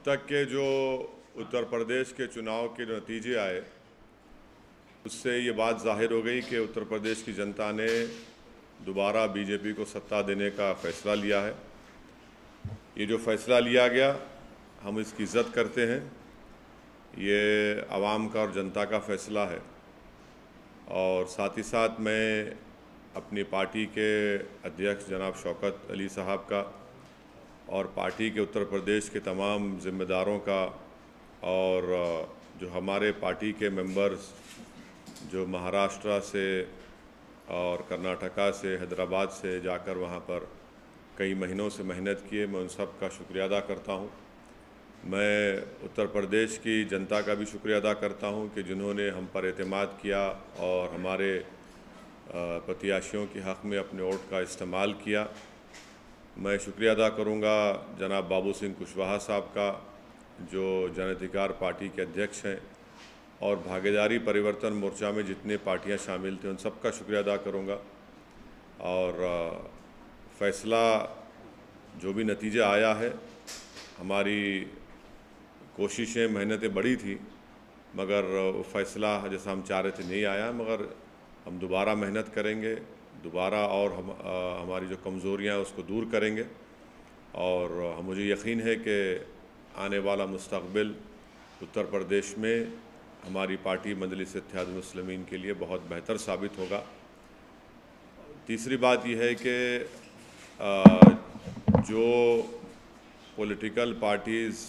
तक के जो उत्तर प्रदेश के चुनाव के नतीजे आए उससे ये बात जाहिर हो गई कि उत्तर प्रदेश की जनता ने दोबारा बीजेपी को सत्ता देने का फ़ैसला लिया है। ये जो फ़ैसला लिया गया हम इसकी इज़्ज़त करते हैं। ये आवाम का और जनता का फ़ैसला है और साथ ही साथ मैं अपनी पार्टी के अध्यक्ष जनाब शौकत अली साहब का और पार्टी के उत्तर प्रदेश के तमाम ज़िम्मेदारों का और जो हमारे पार्टी के मेंबर्स जो महाराष्ट्र से और कर्नाटका से हैदराबाद से जाकर वहाँ पर कई महीनों से मेहनत किए, मैं उन सब का शुक्रिया अदा करता हूँ। मैं उत्तर प्रदेश की जनता का भी शुक्रिया अदा करता हूँ कि जिन्होंने हम पर एतमाद किया और हमारे प्रत्याशियों के हक़ में अपने वोट का इस्तेमाल किया। मैं शुक्रिया अदा करूँगा जनाब बाबू सिंह कुशवाहा साहब का जो जन अधिकार पार्टी के अध्यक्ष हैं, और भागीदारी परिवर्तन मोर्चा में जितने पार्टियां शामिल थे उन सब का शुक्रिया अदा करूँगा। और फ़ैसला जो भी नतीजा आया है, हमारी कोशिशें मेहनतें बड़ी थी मगर वो फ़ैसला जैसा हम चाह रहे थे नहीं आया, मगर हम दोबारा मेहनत करेंगे, दोबारा और हमारी जो कमज़ोरियाँ उसको दूर करेंगे। और मुझे यकीन है कि आने वाला मुस्तक़बिल उत्तर प्रदेश में हमारी पार्टी मजलिस इत्तेहादुल मुस्लिमीन के लिए बहुत बेहतर साबित होगा। तीसरी बात यह है कि जो पॉलिटिकल पार्टीज़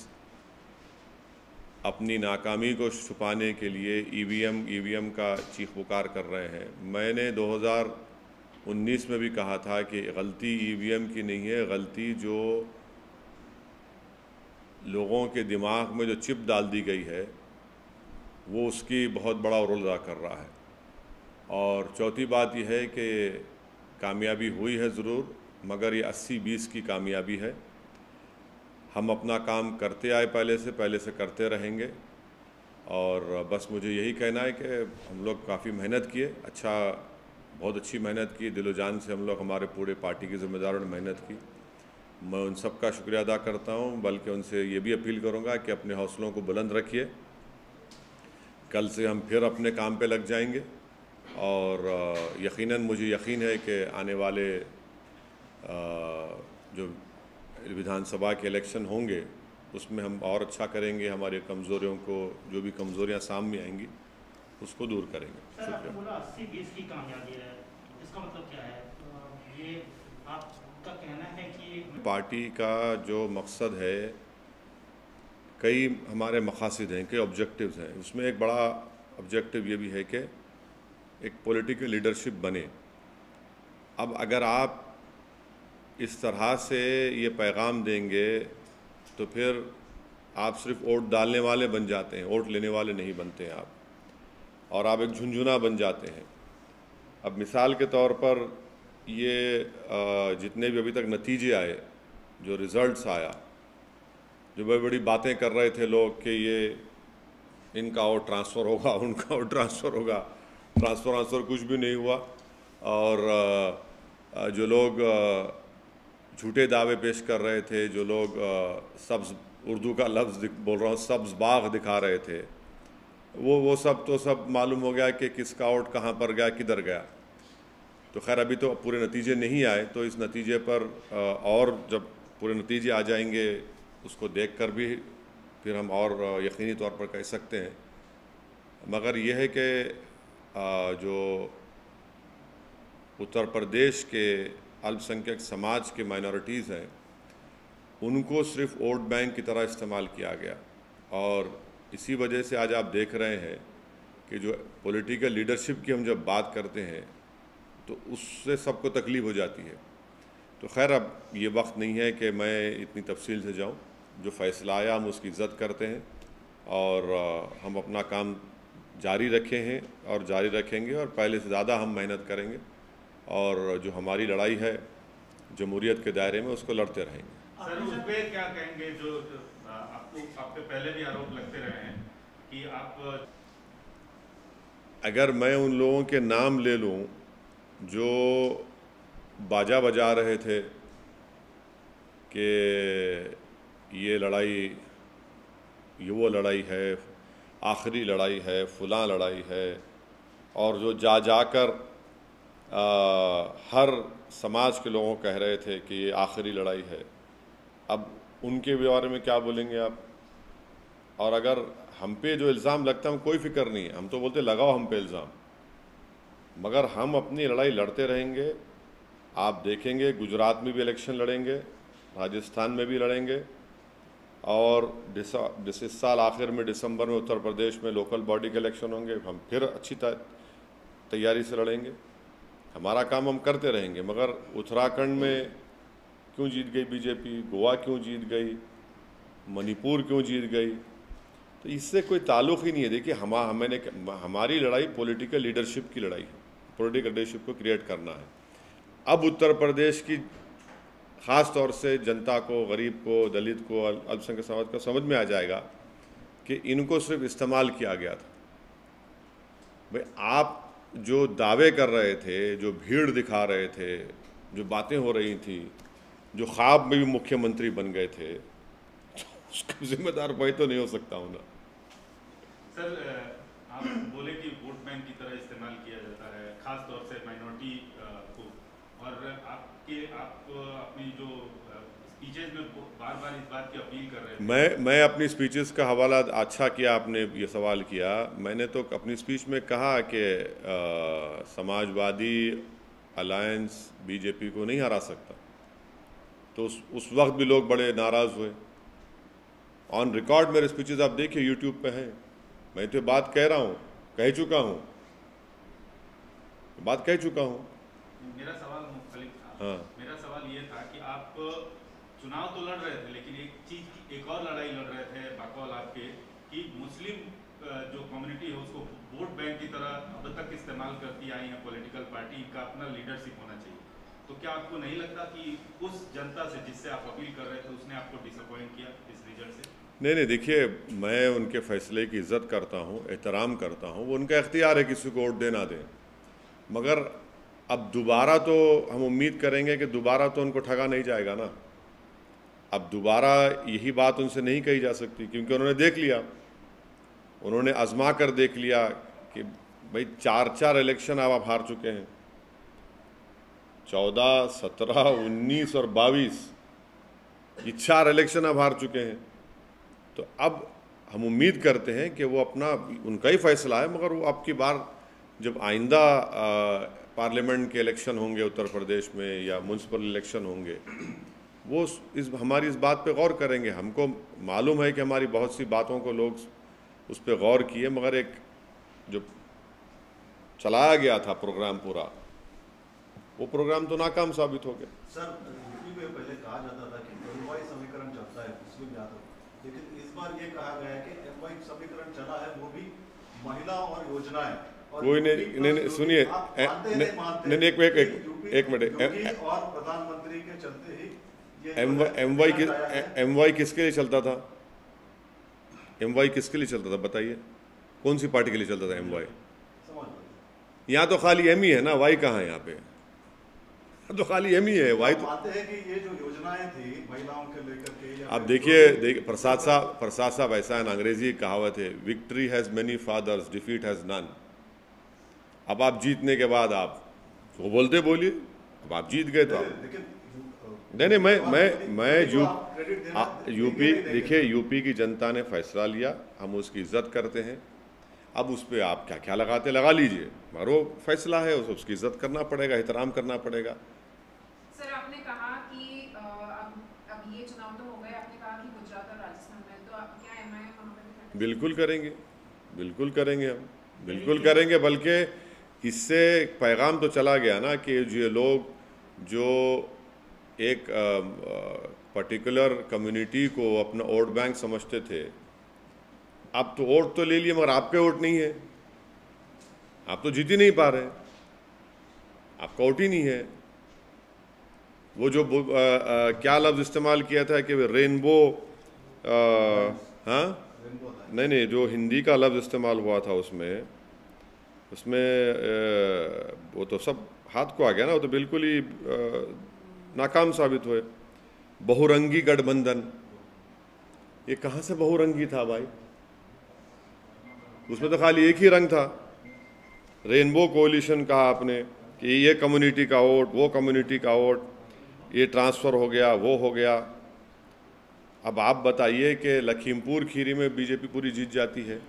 अपनी नाकामी को छुपाने के लिए ईवीएम का चीख पुकार कर रहे हैं, मैंने 2019 में भी कहा था कि गलती ईवीएम की नहीं है, गलती जो लोगों के दिमाग में जो चिप डाल दी गई है वो उसकी बहुत बड़ा रोल अदा कर रहा है। और चौथी बात यह है कि कामयाबी हुई है ज़रूर, मगर ये 80-20 की कामयाबी है। हम अपना काम करते आए, पहले से करते रहेंगे। और बस मुझे यही कहना है कि हम लोग काफ़ी मेहनत किए, बहुत अच्छी मेहनत की, दिलो जान से हम लोग, हमारे पूरे पार्टी के ज़िम्मेदारों ने मेहनत की। मैं उन सब का शुक्रिया अदा करता हूँ, बल्कि उनसे ये भी अपील करूँगा कि अपने हौसलों को बुलंद रखिए। कल से हम फिर अपने काम पे लग जाएंगे और यकीनन मुझे यकीन है कि आने वाले जो विधानसभा के इलेक्शन होंगे उसमें हम और अच्छा करेंगे, हमारी कमज़ोरियों को, जो भी कमज़ोरियां सामने आएंगी उसको दूर करेंगे। सर, आपने बोला 80-20 की कामयाबी है, इसका मतलब क्या है? ये आपका कहना है कि पार्टी का जो मकसद है, कई हमारे मकासद हैं, कई ऑब्जेक्टिव्स हैं, उसमें एक बड़ा ऑब्जेक्टिव ये भी है कि एक पॉलिटिकल लीडरशिप बने। अब अगर आप इस तरह से ये पैगाम देंगे तो फिर आप सिर्फ वोट डालने वाले बन जाते हैं, वोट लेने वाले नहीं बनते हैं आप, और आप एक झुंझुना बन जाते हैं। अब मिसाल के तौर पर ये जितने भी अभी तक नतीजे आए, जो रिज़ल्ट्स आया, जो बड़ी बड़ी बातें कर रहे थे लोग कि ये इनका और ट्रांसफ़र होगा, उनका और ट्रांसफ़र होगा, ट्रांसफ़र कुछ भी नहीं हुआ। और जो लोग झूठे दावे पेश कर रहे थे, जो लोग सब्ज़, उर्दू का लफ्ज़ बोल रहा हूँ, सब्ज़ बाग दिखा रहे थे, वो सब तो सब मालूम हो गया कि किसका वोट कहाँ पर गया, किधर गया। तो खैर अभी तो पूरे नतीजे नहीं आए, तो इस नतीजे पर और जब पूरे नतीजे आ जाएंगे उसको देखकर भी फिर हम और यकीनी तौर पर कह सकते हैं। मगर यह है कि जो उत्तर प्रदेश के अल्पसंख्यक समाज के माइनॉरिटीज़ हैं उनको सिर्फ वोट बैंक की तरह इस्तेमाल किया गया, और इसी वजह से आज आप देख रहे हैं कि जो पॉलिटिकल लीडरशिप की हम जब बात करते हैं तो उससे सबको तकलीफ़ हो जाती है। तो खैर अब ये वक्त नहीं है कि मैं इतनी तफसील से जाऊं। जो फ़ैसला आया हम उसकी इज़्ज़त करते हैं और हम अपना काम जारी रखे हैं और जारी रखेंगे, और पहले से ज़्यादा हम मेहनत करेंगे, और जो हमारी लड़ाई है जमहूरियत के दायरे में उसको लड़ते रहेंगे। सर, उस पर क्या कहेंगे जो आपके पहले भी आरोप लगते रहे हैं कि आप, अगर मैं उन लोगों के नाम ले लूं जो बाजा बजा रहे थे कि ये लड़ाई ये वो लड़ाई है, आखिरी लड़ाई है, फलां लड़ाई है, और जो जाकर हर समाज के लोगों कह रहे थे कि ये आखिरी लड़ाई है, अब उनके बारे में क्या बोलेंगे आप? और अगर हम पे जो इल्ज़ाम लगता है, हम कोई फिक्र नहीं है, हम तो बोलते लगाओ हम पे इल्ज़ाम, मगर हम अपनी लड़ाई लड़ते रहेंगे। आप देखेंगे गुजरात में भी इलेक्शन लड़ेंगे, राजस्थान में भी लड़ेंगे, और इस साल आखिर में दिसंबर में उत्तर प्रदेश में लोकल बॉडी के इलेक्शन होंगे, हम फिर अच्छी तैयारी से लड़ेंगे। हमारा काम हम करते रहेंगे। मगर उत्तराखंड में क्यों जीत गई बीजेपी, गोवा क्यों जीत गई, मणिपुर क्यों जीत गई, तो इससे कोई ताल्लुक़ ही नहीं है। देखिए हमारी लड़ाई पॉलिटिकल लीडरशिप की लड़ाई है, पॉलिटिकल लीडरशिप को क्रिएट करना है। अब उत्तर प्रदेश की ख़ास तौर से जनता को, गरीब को, दलित को, अल्पसंख्यक समाज को समझ में आ जाएगा कि इनको सिर्फ इस्तेमाल किया गया था। भाई आप जो दावे कर रहे थे, जो भीड़ दिखा रहे थे, जो बातें हो रही थी, जो ख्वाब में भी मुख्यमंत्री बन गए थे, तो उसका जिम्मेदार भाई तो नहीं हो सकता हूँ ना। सर, आप बोले कि वोट बैंक की तरह इस्तेमाल किया जाता है, खास तौर से माइनॉरिटी को, और आप अपनी जो स्पीचेज में बार बार इस बात की अपील कर रहे थे। मैं अपनी स्पीचेस का हवाला, अच्छा किया आपने ये सवाल किया। मैंने तो अपनी स्पीच में कहा कि समाजवादी अलायंस बीजेपी को नहीं हरा सकता, तो उस वक्त भी लोग बड़े नाराज़ हुए। ऑन रिकॉर्ड मेरे स्पीचेस आप देखिए, यूट्यूब पे हैं। मैं तो बात कह रहा हूँ, कह चुका हूँ, बात कह चुका हूँ। मेरा सवाल मुख्तलिफ था। हाँ, मेरा सवाल ये था कि आप चुनाव तो लड़ रहे थे, लेकिन एक और लड़ाई लड़ रहे थे बकौल आपके, कि मुस्लिम जो कम्युनिटी है उसको वोट बैंक की तरह अब तक इस्तेमाल करती आई है पॉलिटिकल पार्टी का, अपना लीडरशिप होना चाहिए। तो क्या आपको नहीं लगता कि उस जनता से जिससे आप अपील कर रहे थे, उसने आपको डिसअपॉइंट किया इस रिजल्ट से? नहीं, देखिए मैं उनके फैसले की इज़्ज़त करता हूँ, एहतराम करता हूँ, वो उनका इख्तियार है किसी को वोट देना दें। मगर अब दोबारा तो हम उम्मीद करेंगे कि दोबारा तो उनको ठगा नहीं जाएगा ना। अब दोबारा यही बात उनसे नहीं कही जा सकती, क्योंकि उन्होंने देख लिया, उन्होंने आजमा कर देख लिया कि भाई 4 इलेक्शन अब आप हार चुके हैं, 14, 17, 19 और 22, ये 4 इलेक्शन अब हार चुके हैं। तो अब हम उम्मीद करते हैं कि वो अपना, उनका ही फैसला है, मगर वो अब की बार जब आइंदा पार्लियामेंट के इलेक्शन होंगे उत्तर प्रदेश में या म्यूनसिपल इलेक्शन होंगे, वो हमारी इस बात पे गौर करेंगे। हमको मालूम है कि हमारी बहुत सी बातों को लोग उस पर गौर किए, मगर एक जो चलाया गया था प्रोग्राम पूरा, वो प्रोग्राम तो नाकाम साबित हो गया। सर, यूपी में पहले कहा जाता था कि एमवाई समीकरण चलता है, मुस्लिम यादव, लेकिन इस बार ये कहा गया है कि एमवाई समीकरण चला है, वो भी महिला और योजनाएं। कोई नहीं, सुनिए, नहीं, एक मिनट, और प्रधानमंत्री के चलते ही एमवाई किसके लिए चलता था? एमवाई किसके लिए चलता था बताइए? कौन सी पार्टी के लिए चलता था एमवाई? यहाँ तो खाली एम ही है ना, वाई कहाँ है यहाँ पे? तो खाली एम ही है, वाई तो मानते हैं कि ये जो योजनाएं थी महिलाओं के लेकर के। अब देखिए प्रसाद साहब ऐसा है ना, अंग्रेजी कहावत है, victory has many fathers, defeat has none. अब आप जीतने के बाद आप वो बोलते बोलिए, अब आप जीत गए तो आप नहीं, मैं यूपी, देखिए यूपी की जनता ने फैसला लिया, हम उसकी इज्जत करते हैं। अब उस पर आप क्या क्या लगा लीजिए, मगर वो फैसला है, उसकी इज्जत करना पड़ेगा, एहतराम करना पड़ेगा। सर, आपने कहा कि अब ये चुनाव तो हो गए, आपने कहा कि गुजरात और राजस्थान में, तो क्या एमआईएम वहाँ पे? बिल्कुल करेंगे, बिल्कुल करेंगे, हम बिल्कुल करेंगे। बल्कि इससे पैगाम तो चला गया ना कि ये लोग जो एक पर्टिकुलर कम्युनिटी को अपना वोट बैंक समझते थे, अब तो वोट तो ले लिए, मगर आपके वोट नहीं है, आप तो जीत ही नहीं पा रहे, आपका वोट ही नहीं है। वो जो क्या लफ्ज़ इस्तेमाल किया था कि रेनबो, हाँ नहीं, जो हिंदी का लफ्ज़ इस्तेमाल हुआ था उसमें वो तो सब हाथ को आ गया ना, वो तो बिल्कुल ही नाकाम साबित हुए। बहुरंगी गठबंधन, ये कहाँ से बहुरंगी था भाई? उसमें तो खाली एक ही रंग था। रेनबो कोलिशन कहा आपने कि ये कम्युनिटी का वोट, वो कम्युनिटी का वोट, ये ट्रांसफ़र हो गया, वो हो गया। अब आप बताइए कि लखीमपुर खीरी में बीजेपी पूरी जीत जाती है।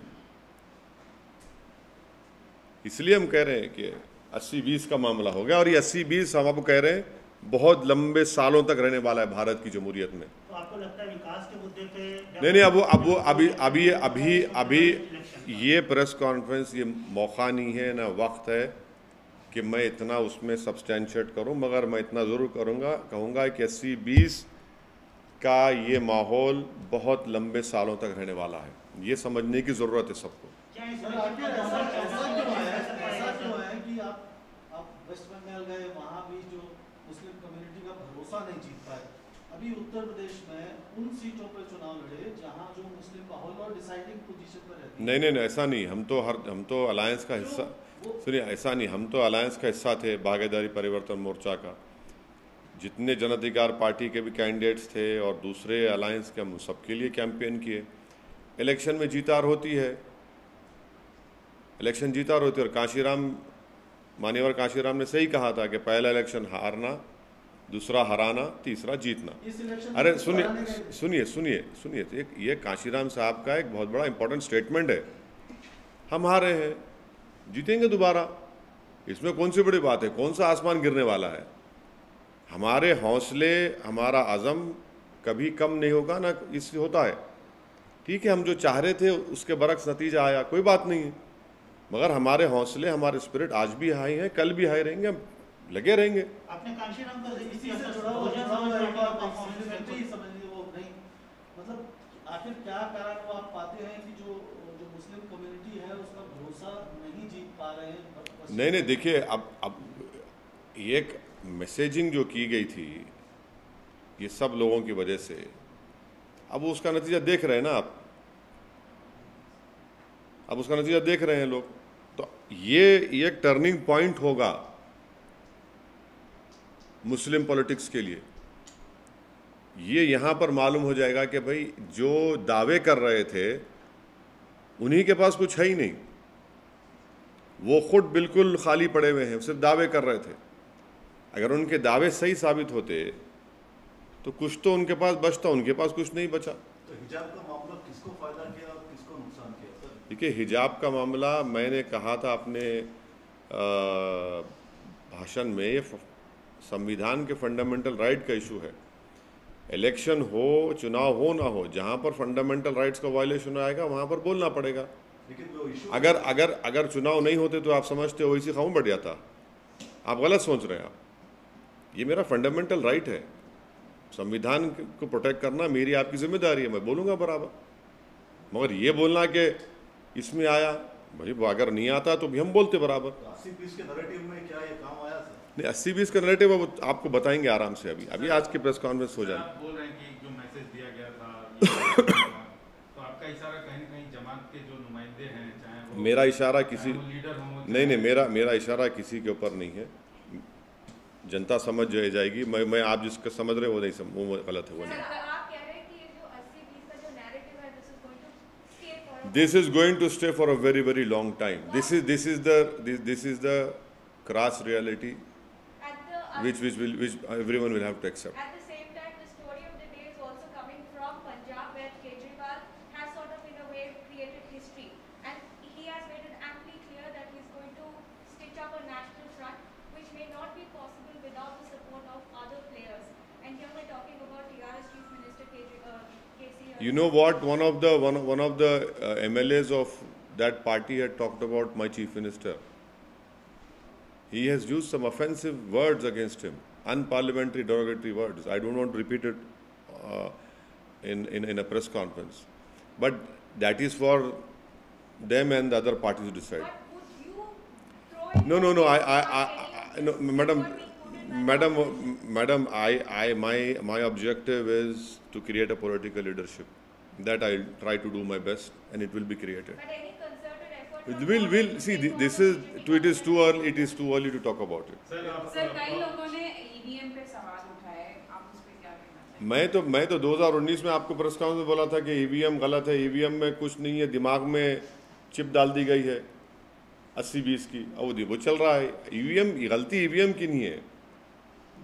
इसलिए हम कह रहे हैं कि 80-20 का मामला हो गया, और ये 80-20 हम आपको कह रहे हैं बहुत लंबे सालों तक रहने वाला है भारत की जमहूरियत में। तो आपको लगता है विकास के मुद्दे पे नहीं, अभी ये प्रेस कॉन्फ्रेंस ये मौका नहीं है, ना वक्त है कि मैं इतना उसमें सब्सटेंशिएट करूं, मगर मैं इतना ज़रूर कहूँगा कि 80-20 का ये माहौल बहुत लंबे सालों तक रहने वाला है। ये समझने की ज़रूरत है सबको। क्या इस सर, इलेक्शन आखिर का ऐसा असर क्यों है कि आप वेस्ट बंगाल गए, वहाँ भी जो मुस्लिम कम्युनिटी का भरोसा नहीं जीत पाए। अभी उत्तर प्रदेश में उन सीटों पर चुनाव लड़े जहाँ जो मुस्लिम माहौल और डिसाइडिंग पोजीशन पर रहती है। नहीं, ऐसा नहीं। हम तो अलायंस का हिस्सा, सुनिए, ऐसा नहीं, हम तो अलायंस का हिस्सा थे, भागीदारी परिवर्तन मोर्चा का। जितने जन अधिकार पार्टी के भी कैंडिडेट्स थे और दूसरे अलायंस के, हम सबके लिए कैंपेन किए। इलेक्शन में जीत हार होती है, इलेक्शन जीत हार होती है। और मान्यवर कांशीराम ने सही कहा था कि पहला इलेक्शन हारना, दूसरा हराना, तीसरा जीतना। अरे सुनिए, ये कांशीराम साहब का एक बहुत बड़ा इंपॉर्टेंट स्टेटमेंट है। हम हारे हैं, जीतेंगे दोबारा, इसमें कौन सी बड़ी बात है? कौन सा आसमान गिरने वाला है? हमारे हौसले, हमारा अज़म कभी कम नहीं होगा, ना इससे होता है। ठीक है, हम जो चाह रहे थे उसके बरक्स नतीजा आया, कोई बात नहीं है, मगर हमारे हौसले, हमारे स्पिरिट आज भी हाई हैं, कल भी हाई रहेंगे, हम लगे रहेंगे। आपने कांशीराम का इसी से जुड़ा हुआ समझिए वो नहीं, मतलब आखिर क्या कारण वो आप पाते हैं कि जो मुस्लिम कम्युनिटी है उसका भरोसा नहीं जीत पा रहे हैं? नहीं, देखिए, अब एक मैसेजिंग जो की गई थी ये सब लोगों की वजह से, अब उसका नतीजा देख रहे हैं ना आप, अब उसका नतीजा देख रहे हैं लोग। तो ये एक टर्निंग पॉइंट होगा मुस्लिम पॉलिटिक्स के लिए। ये यहाँ पर मालूम हो जाएगा कि भाई जो दावे कर रहे थे उन्हीं के पास कुछ है ही नहीं, वो खुद बिल्कुल खाली पड़े हुए हैं, सिर्फ दावे कर रहे थे। अगर उनके दावे सही साबित होते तो कुछ तो उनके पास बचता, उनके पास कुछ नहीं बचा। तो हिजाब का मामला किसको फायदा किया और किसको नुकसान किया सर? देखिए, हिजाब का मामला मैंने कहा था अपने भाषण में, ये संविधान के फंडामेंटल राइट का इशू है। इलेक्शन हो, चुनाव हो ना हो, जहाँ पर फंडामेंटल राइट्स का वायलेशन आएगा वहाँ पर बोलना पड़ेगा। लेकिन वो इशू अगर चुनाव नहीं होते तो आप समझते हो इसी खाऊं बढ़ जाता। आप गलत सोच रहे हैं। आप, ये मेरा फंडामेंटल राइट है, संविधान को प्रोटेक्ट करना मेरी आपकी जिम्मेदारी है, मैं बोलूँगा बराबर। मगर ये बोलना कि इसमें आया, भाई अगर नहीं आता तो भी हम बोलते बराबर। 80-20 के नैरेटिव में क्या ये काम आया सर? नहीं, 80-20 का नैरेटिव आपको बताएंगे आराम से, अभी आज की प्रेस कॉन्फ्रेंस हो जाए। आप बोल रहे हैं कि जो मैसेज दिया गया था तो आपका इशारा कहीं न कहीं जमात के जो नुमाइंदे हैं, चाहे वो मेरा इशारा किसी लीडर हों, नहीं, मेरा इशारा किसी के ऊपर नहीं है। जनता समझ जाएगी। मैं आप जिसका समझ रहे हो नहीं, वो गलत है, वो नहीं। आप कह रहे हैं कि ये जो 80-20 का जो नैरेटिव है, This is going to stay for a very, very long time. This is the crass reality which everyone will have to accept. At the same time, the story of the day is also coming from Punjab, where Kejriwal has sort of in a way created history, and he has made it amply clear that he is going to stitch up a national front, which may not be possible without the support of other players. And here we're talking about TRS Chief Minister KC. You know what? One of the MLAs of that party had talked about my chief minister. He has used some offensive words against him, unparliamentary, derogatory words. I don't want to repeat it in a press conference, but that is for them and the other parties to decide. But would you throw in No. No, madam. My objective is to create a political leadership. That I'll try to do my best, and it will be created. But any concerted effort? We'll see. It is too early to talk about it. Sir आप sir, कई लोगों ने EVM पे सवाल उठाए, आप उस पे क्या कहना मैं तो 2019 में आपको प्रेस कॉन्फ्रेंस में बोला था कि ईवीएम गलत है, ईवीएम में कुछ नहीं है, दिमाग में चिप डाल दी गई है 80-20 की, और वो चल रहा है। ईवीएम गलती ईवीएम की नहीं है,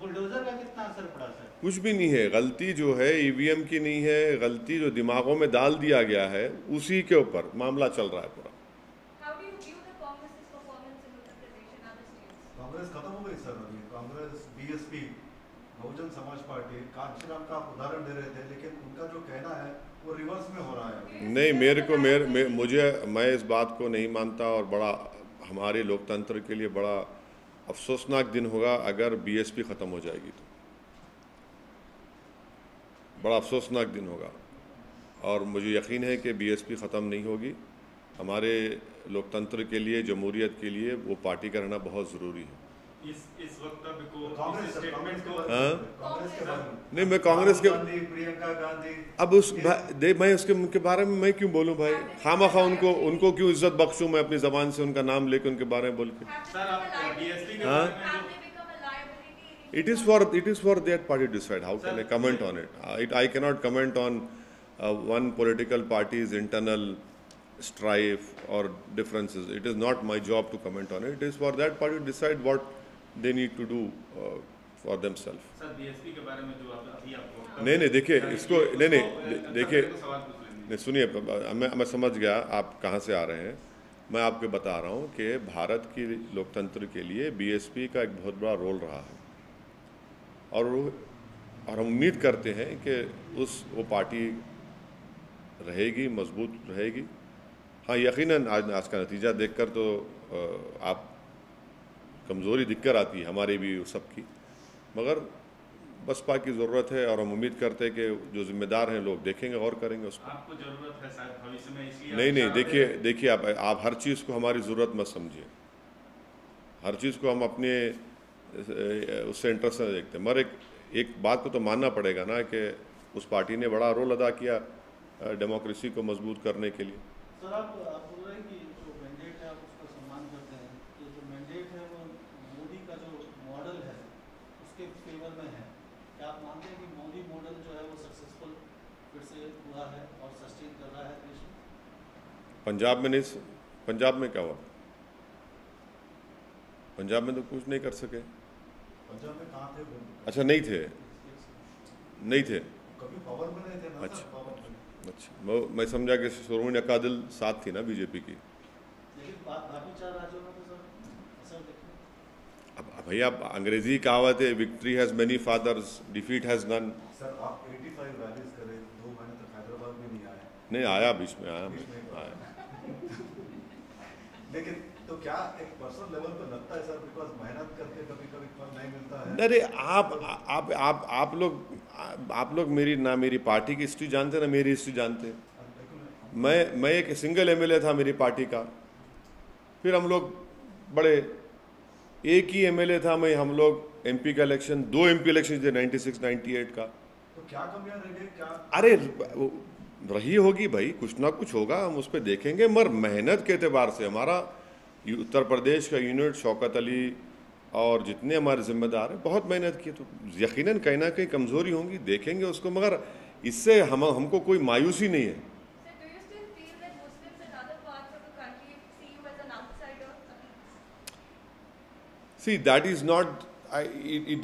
बुलडोजर का कितना असर पड़ा सर? कुछ भी नहीं है। गलती जो है ईवीएम की नहीं है, गलती जो दिमागों में डाल दिया गया है उसी के ऊपर मामला चल रहा है पूरा। How do you view the Congress's performance in Uttar Pradesh and other states? Congress खत्म हो गई सर अभी। कांग्रेस, बीएसपी, बहुजन समाज पार्टी, कांचीराम का आप उदाहरण दे रहे थे, लेकिन उनका जो कहना है वो रिवर्स में हो रहा है। नहीं, मैं इस बात को नहीं मानता, और बड़ा हमारे लोकतंत्र के लिए बड़ा अफसोसनाक दिन होगा अगर बीएसपी ख़त्म हो जाएगी, तो बड़ा अफसोसनाक दिन होगा। और मुझे यकीन है कि बीएसपी ख़त्म नहीं होगी। हमारे लोकतंत्र के लिए, जमहूरियत के लिए वो पार्टी का रहना बहुत ज़रूरी है। इस वक्तव्य को, कांग्रेस इस सर, स्टेटमेंट को, कांग्रेस के बारे में नहीं, मैं कांग्रेस के प्रियंका गांधी, अब मैं उसके बारे में मैं क्यों बोलूं भाई? खामखा उनको क्यों इज्जत बख्शूं मैं अपनी ज़बान से उनका नाम लेकर उनके बारे में बोल के? सर आप बीएसपी के हाँ? बारे में Have जो they become a liability? It is for that party to decide. How can I comment on it? I cannot comment on one political party's internal strife or differences. It is not my job to comment on it. It is for that party to decide what they need to do for themselves. Sir BSP के बारे में जो अभी आप नहीं, देखिए इसको, नहीं, देखिए, सवाल पूछ लेंगे। नहीं सुनिए, मैं समझ गया आप कहाँ से आ रहे हैं। मैं आपको बता रहा हूँ कि भारत की लोकतंत्र के लिए बीएसपी का एक बहुत बड़ा रोल रहा है, और हम उम्मीद करते हैं कि वो पार्टी रहेगी, मजबूत रहेगी। हाँ, यकीनन आज का नतीजा देखकर तो आप कमज़ोरी दिखकर आती है हमारी भी सबकी, मगर बसपा की ज़रूरत है, और हम उम्मीद करते हैं कि जो जिम्मेदार हैं लोग देखेंगे और करेंगे उसको। आपको जरूरत है शायद भविष्य में, इसलिए नहीं, देखिए आप हर चीज़ को हमारी ज़रूरत मत समझिए। हर चीज़ को हम अपने उससे इंटरेस्ट से देखते हैं, मगर एक बात को तो मानना पड़ेगा ना कि उस पार्टी ने बड़ा रोल अदा किया डेमोक्रेसी को मजबूत करने के लिए। सर आप बोल रहे हैं कि जो मैंडेट है आप उसका सम्मान करते हैं, तो जो मैंडेट है वो मोदी का जो मॉडल है उसके फेवर में है। क्या आप मानते हैं कि मोदी मॉडल जो है वो सक्सेसफुल फिर से हुआ है और सस्टेन कर रहा है देश में? पंजाब में नहीं, पंजाब में क्या हुआ? पंजाब में तो कुछ नहीं कर सके। पंजाब में कहाँ थे वो? अच्छा, नहीं थे। कभी पावर में नहीं थे ना। अच्छा। सर, पावर में। अच्छा, मैं समझा कि शिरोमणि अकाली दल साथ थी ना बीजेपी की। लेकिन बाकी 4 राज्यों में तो सर असर देखिए। अब भैया अंग्रेजी कहावत है, victory has many fathers, defeat has none. Sir आप 85 रैलीज करे, 2 महीने तक हैदराबाद में नहीं आए। नहीं आया, बीच में आया। लेकिन तो क्या एक पर्सनल लेवल पर लगता है सर, बिकॉज मेहनत करके कभी कभी फल नहीं मिलता है। अरे आप लोग मेरी पार्टी की हिस्ट्री जानते ना मेरी हिस्ट्री जानते। मैं एक सिंगल एमएलए था मेरी पार्टी का, फिर हम लोग बड़े, एक ही एमएलए था मैं, हम लोग एमपी का इलेक्शन, 2 एमपी इलेक्शन थे 96-98 का। तो क्या कमियां रह गई? क्या अरे रही होगी भाई, कुछ ना कुछ होगा, हम उस पर देखेंगे, मगर मेहनत के एतबार से हमारा उत्तर प्रदेश का यूनिट, शौकत अली और जितने हमारे जिम्मेदार हैं बहुत मेहनत की, तो यकीनन कहीं ना कहीं कमज़ोरी होंगी, देखेंगे उसको, मगर इससे हमको कोई मायूसी नहीं है। Sir, do you still feel that Muslims in other parts of the country see you as an outsider? See, that is not,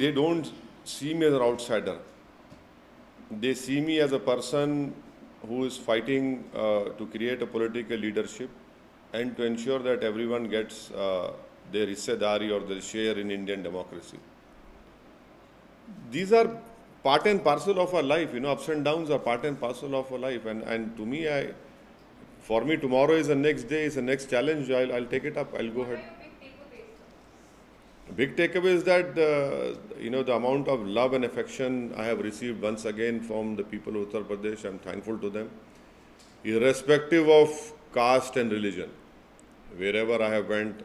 they don't see me as an outsider. They see me as a person who is fighting to create a political leadership and to ensure that everyone gets their hissedari or their share in Indian democracy. These are part and parcel of our life, ups and downs are part and parcel of our life, and to me, for me tomorrow is the next day, is the next challenge. I'll take it up, I'll go ahead. What are your big takeaways? Big takeaway is that the amount of love and affection I have received once again from the people of Uttar Pradesh. I'm thankful to them, irrespective of caste and religion. Wherever I have went,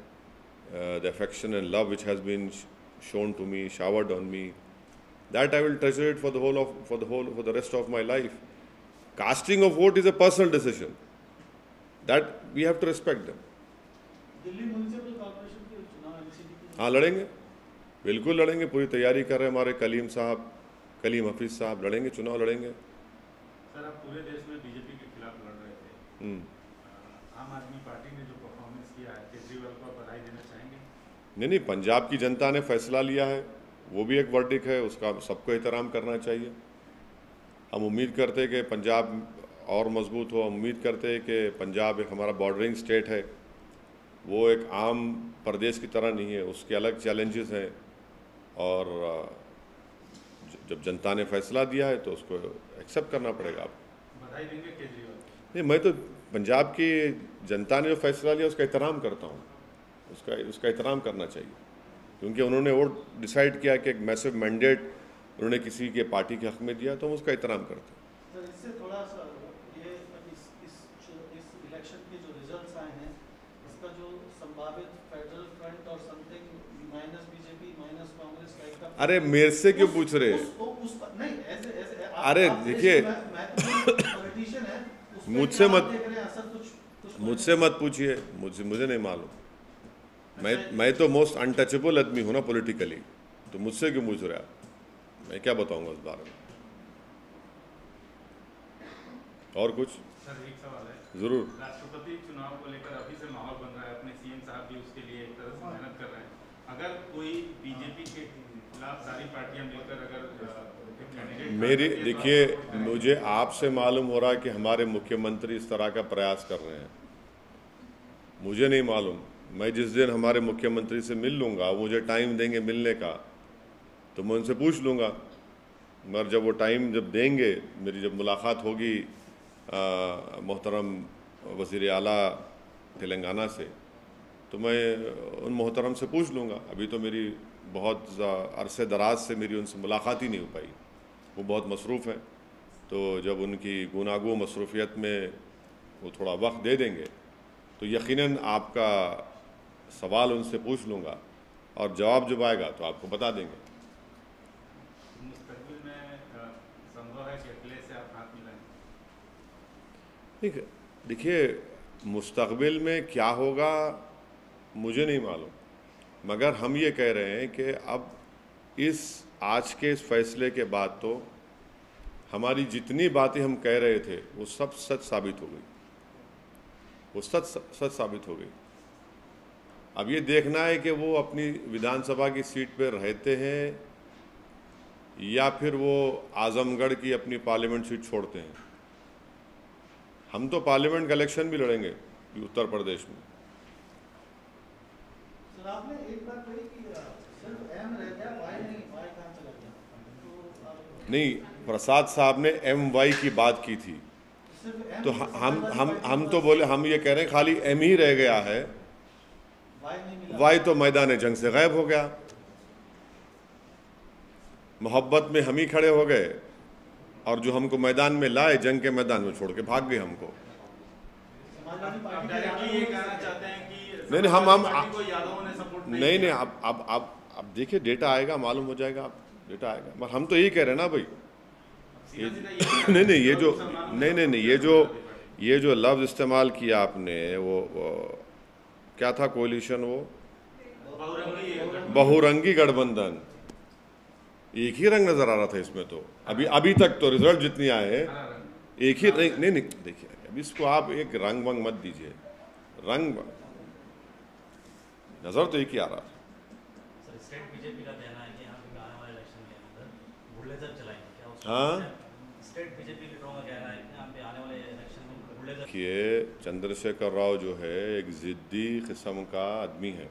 the affection and love which has been shown to me, showered on me, that I will treasure it for the rest of my life. Casting of vote is a personal decision. That we have to respect them. Delhi municipal corporation के चुनाव MCD के हाँ, लड़ेंगे, बिल्कुल लड़ेंगे, पूरी तैयारी कर रहे हैं हमारे कलीम साहब, कलीम हफीज़ साहब लड़ेंगे, चुनाव लड़ेंगे। सर, आप पूरे देश में बीजेपी के खिलाफ लड़ रहे थे। आम आदमी पार्टी ने जो परफॉर्मेंस किया है, केजरीवाल को आप बधाई देना चाहेंगे? नहीं, पंजाब की जनता ने फैसला लिया है, वो भी एक वर्डिक्ट है, उसका सबको एहतराम करना चाहिए। हम उम्मीद करते हैं कि पंजाब और मजबूत हो। हम उम्मीद करते हैं कि पंजाब एक हमारा बॉर्डरिंग स्टेट है, वो एक आम प्रदेश की तरह नहीं है, उसके अलग चैलेंजेस हैं। और जब जनता ने फैसला दिया है तो उसको एक्सेप्ट करना पड़ेगा। आपको बधाई देंगे केजरीवाल? नहीं, मैं तो पंजाब की जनता ने जो फैसला लिया उसका एहतराम करता हूँ, उसका एहतराम करना चाहिए, क्योंकि उन्होंने वो डिसाइड किया कि एक मैसिव मैंडेट उन्होंने किसी के पार्टी के हक में दिया, तो हम उसका एहतराम करते हैं। सर, इससे थोड़ा सा ये इस इलेक्शन के जो रिजल्ट्स आए हैं, इसका जो संभावित फेडरल फ्रंट और something minus BJP minus Congress type का, अरे मेरे से क्यों पूछ रहे? नहीं, ऐसे अरे देखिए, पॉलिटिशियन है, मुझसे मत पूछिए, मुझे नहीं मालूम। मैं तो मोस्ट अनटचेबल आदमी हूँ ना पॉलिटिकली, तो मुझसे क्यों पूछ रहे आप? मैं क्या बताऊंगा उस बारे में? और कुछ? सर, एक सवाल है। जरूर। राष्ट्रपति चुनाव को लेकर अभी से माहौल बन रहा है, अपने सीएम साहब भी उसके लिए एक तरह से मेहनत कर रहे हैं। अगर कोई बीजेपी के खिलाफ सारी पार्टियां मिलकर अगर मेरी देखिए, मुझे आपसे मालूम हो रहा है कि हमारे मुख्यमंत्री इस तरह का प्रयास कर रहे हैं, मुझे नहीं मालूम। मैं जिस दिन हमारे मुख्यमंत्री से मिल लूँगा, मुझे टाइम देंगे मिलने का, तो मैं उनसे पूछ लूँगा। मगर जब वो टाइम जब देंगे, मेरी जब मुलाकात होगी मोहतरम वज़ीर आला तेलंगाना से, तो मैं उन मोहतरम से पूछ लूँगा। अभी तो मेरी बहुत अरसे दराज से मेरी उनसे मुलाकात ही नहीं हो पाई, वो बहुत मसरूफ़ हैं। तो जब उनकी गुनागो मसरूफ़ियत में वो थोड़ा वक्त दे देंगे, तो यकीनन आपका सवाल उनसे पूछ लूँगा, और जवाब जब आएगा तो आपको बता देंगे। मुस्तकबिल में संभव है कि अखिलेश से आप हाथ मिलाएं? देखिए, मुस्तकबिल में क्या होगा मुझे नहीं मालूम, मगर हम ये कह रहे हैं कि अब आज के इस फैसले के बाद तो हमारी जितनी बातें हम कह रहे थे वो सब सच साबित हो गई, वो सच साबित हो गई। अब ये देखना है कि वो अपनी विधानसभा की सीट पर रहते हैं या फिर वो आजमगढ़ की अपनी पार्लियामेंट सीट छोड़ते हैं। हम तो पार्लियामेंट का इलेक्शन भी लड़ेंगे उत्तर प्रदेश में। सर, आपने एक बात कही कि सिर्फ एम रह गया, वाई नहीं, वाई कहाँ चला गया? नहीं, प्रसाद साहब ने MY की बात की थी, तो हम तो बोले, हम ये कह रहे हैं खाली M ही रह गया है, वाई तो मैदान जंग से गायब हो गया। मोहब्बत में हम ही खड़े हो गए, और जो हमको मैदान में लाए, जंग के मैदान में छोड़ के भाग गए हमको। आप डायरेक्टली ये कहना चाहते हैं कि नहीं, हम को यादवों ने सपोर्ट नहीं, अब देखिए, डेटा आएगा, मालूम हो जाएगा, आप डेटा आएगा। मगर हम तो यही कह रहे हैं ना भाई, नहीं, ये जो लफ्ज़ इस्तेमाल किया आपने, वो क्या था कोalition, वो बहुरंगी गठबंधन, एक ही रंग नजर आ रहा था इसमें। तो अभी तक तो रिजल्ट जितनी आए हैं एक ही नहीं, देखिए, अब इसको आप एक रंग वंग मत दीजिए, रंग नजर तो एक ही आ रहा है। सर, स्टेट बीजेपी का कहना है कि यहाँ पे आने वाले इलेक्शन के अंदर बुलडोजर चलाएंगे, क्या हाँ, स्टेट बीजेपी लीडरों का कहना है कि यहाँ पे आने वाले इलेक्शन में बुलडोजर। देखिए, चंद्रशेखर राव जो है एक जिद्दी किस्म का आदमी है,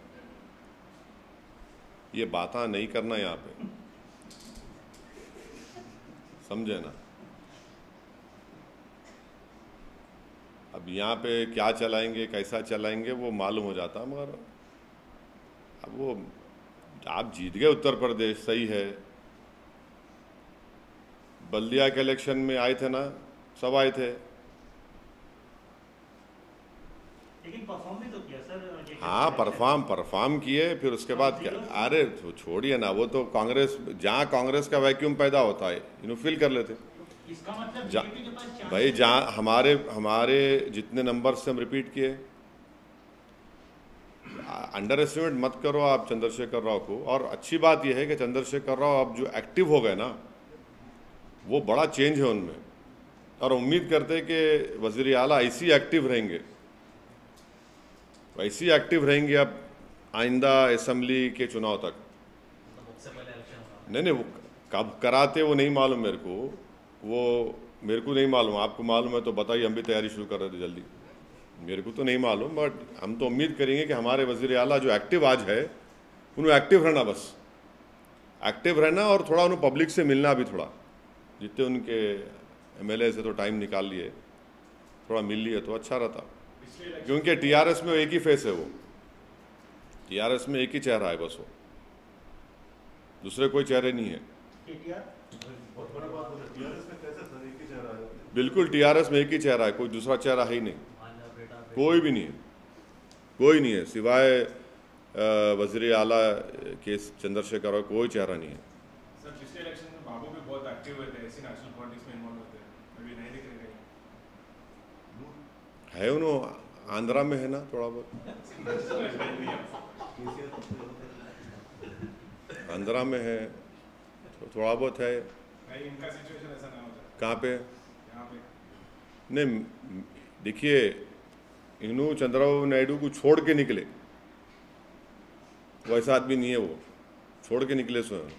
ये बातें नहीं करना यहाँ पे, समझे ना। अब यहाँ पे क्या चलाएंगे, कैसा चलाएंगे, वो मालूम हो जाता। मगर अब वो आप जीत गए उत्तर प्रदेश, सही है। बल्दिया के इलेक्शन में आए थे ना, सब आए थे, लेकिन परफॉर्म भी तो किया सर। हाँ, परफॉर्म किए, फिर उसके बाद क्या? अरे तो छोड़िए ना, वो तो कांग्रेस, जहाँ कांग्रेस का वैक्यूम पैदा होता है इन्हों फिल कर लेते। इसका मतलब भाई, जहाँ हमारे जितने नंबर से हम रिपीट किए, अंडर एस्टिमेट मत करो आप चंद्रशेखर राव को। और अच्छी बात यह है कि चंद्रशेखर राव अब जो एक्टिव हो गए ना, वो बड़ा चेंज है उनमें, और उम्मीद करते हैं कि वज़ीर आला ऐसी एक्टिव रहेंगे, ऐसी एक्टिव रहेंगे अब आइंदा असम्बली के चुनाव तक। मतलब उससे पहले इलेक्शन होगा। नहीं, वो कब कराते वो नहीं मालूम मेरे को, वो मेरे को नहीं मालूम, आपको मालूम है तो बताइए, हम भी तैयारी शुरू कर रहे थे जल्दी। मेरे को तो नहीं मालूम, बट हम तो उम्मीद करेंगे कि हमारे वज़ीर आला जो एक्टिव आज है, उन्हें एक्टिव रहना, बस एक्टिव रहना, और थोड़ा उन्हें पब्लिक से मिलना भी, थोड़ा जितने उनके MLA से तो टाइम निकाल लिए, थोड़ा मिल लिए तो अच्छा रहता, क्योंकि TRS में एक ही फेस है, वो TRS में एक ही चेहरा है बस, वो दूसरे कोई चेहरे नहीं है। बहुत बड़ा बात है। टीआरएस में कैसे सर एक ही चेहरा है? बिल्कुल TRS में एक ही चेहरा है, कोई दूसरा चेहरा है ही नहीं, कोई भी नहीं है, कोई नहीं है, सिवाय वज़ीर आला के चंद्रशेखर और कोई चेहरा नहीं है। सर पिछले इलेक्शन में बाबू भी बहुत एक्टिव हुए थे, ऐसी नेशनल पॉलिटिक्स में इन्वॉल्व होते हैं, अभी नहीं दिख रहे है उन्होंने आंध्रा में है ना थोड़ा बहुत, आंध्रा में है, थोड़ा बहुत है। नहीं, इनका सिचुएशन ऐसा ना हो जाए। कहाँ पे? यहाँ पे नहीं, देखिए, इन्हों चंद्रबाबू नायडू को छोड़ के निकले, वो ऐसा आदमी नहीं है, वो छोड़ के निकले स्वयं।